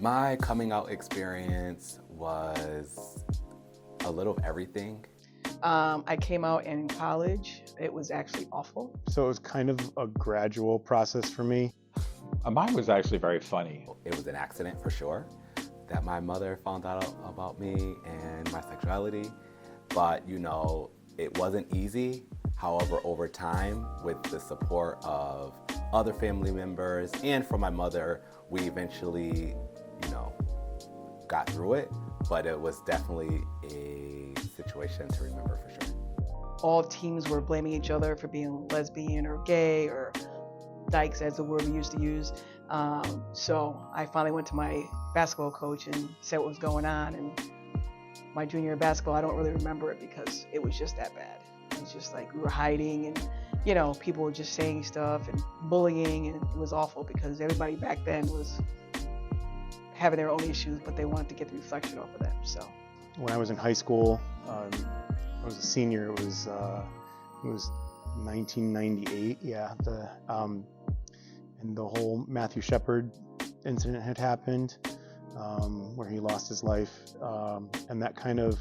My coming out experience was a little of everything. I came out in college. It was actually awful. So it was kind of a gradual process for me. Mine was actually very funny. It was an accident for sure that my mother found out about me and my sexuality, but it wasn't easy. However, over time, with the support of other family members and from my mother, we eventually, got through it, but it was definitely a situation to remember for sure. All teams were blaming each other for being lesbian or gay or dykes, as the word we used to use. So I finally went to my basketball coach and said what was going on. And my junior year of basketball, I don't really remember it because it was just that bad. It was just like we were hiding and, people were just saying stuff and bullying, and it was awful because everybody back then was having their own issues, but they wanted to get the reflection off of them. So When I was in high school, I was a senior. It was 1998. Yeah, and the whole Matthew Shepard incident had happened, where he lost his life, and that kind of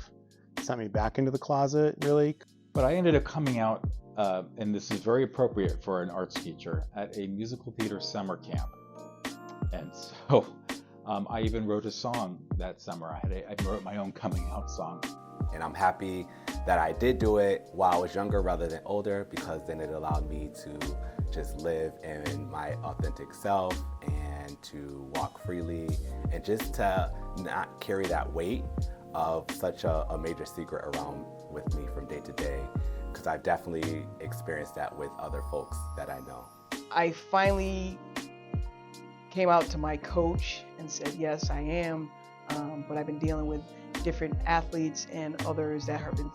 sent me back into the closet, really. But I ended up coming out, and this is very appropriate for an arts teacher, at a musical theater summer camp. And so I even wrote a song that summer. I wrote my own coming out song. And I'm happy that I did do it while I was younger rather than older, because then it allowed me to just live in my authentic self and to walk freely and just to not carry that weight of such a major secret around with me from day to day, because I've definitely experienced that with other folks that I know. I finally came out to my coach and said, yes, I am, but I've been dealing with different athletes and others that have been,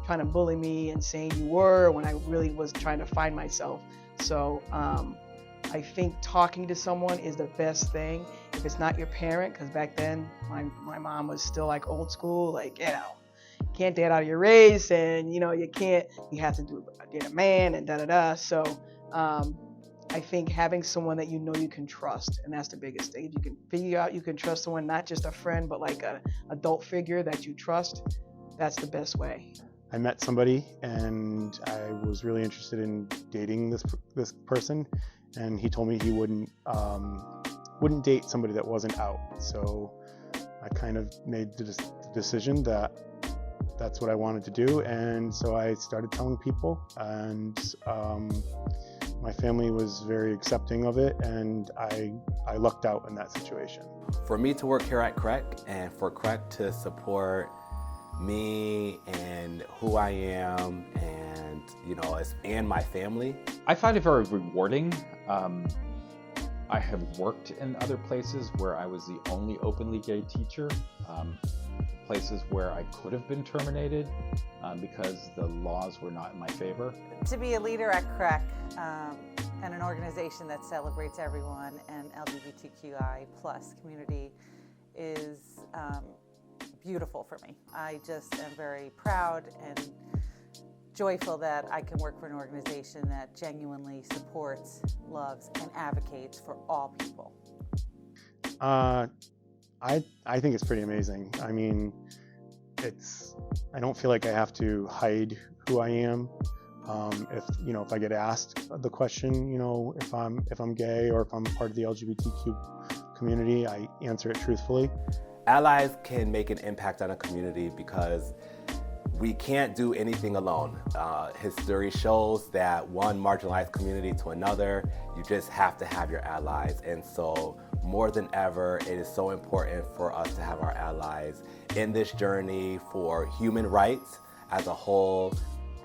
trying to bully me and saying you were when I really was trying to find myself. So I think talking to someone is the best thing. If it's not your parent, because back then my mom was still like old school, like, can't date out of your race, and you have to date a man and da-da-da. So I think having someone that you can trust, and that's the biggest thing. If you can figure out you can trust someone, not just a friend, but like an adult figure that you trust, that's the best way. I met somebody, and I was really interested in dating this person, and he told me he wouldn't date somebody that wasn't out. So I kind of made the decision that that's what I wanted to do, and so I started telling people, and my family was very accepting of it, and I lucked out in that situation. For me to work here at CREC and for CREC to support me and who I am and, and my family, I find it very rewarding. I have worked in other places where I was the only openly gay teacher, places where I could have been terminated because the laws were not in my favor. To be a leader at CREC and an organization that celebrates everyone and LGBTQI plus community is beautiful for me. I just am very proud and joyful that I can work for an organization that genuinely supports, loves, and advocates for all people. I think it's pretty amazing. I mean, I don't feel like I have to hide who I am. If I get asked the question, if I'm gay or if I'm part of the LGBTQ community, I answer it truthfully. Allies can make an impact on a community because we can't do anything alone. History shows that one marginalized community to another, you just have to have your allies. And so more than ever, it is so important for us to have our allies in this journey for human rights as a whole.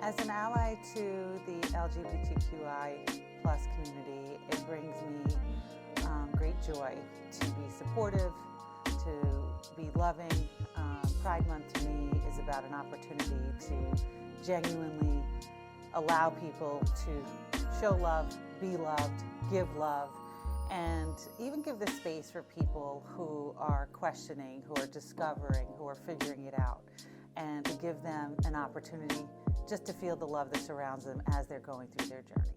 As an ally to the LGBTQI plus community, it brings me great joy to be supportive, to be loving. Pride Month to me is about an opportunity to genuinely allow people to show love, be loved, give love, and even give the space for people who are questioning, who are discovering, who are figuring it out, and to give them an opportunity just to feel the love that surrounds them as they're going through their journey.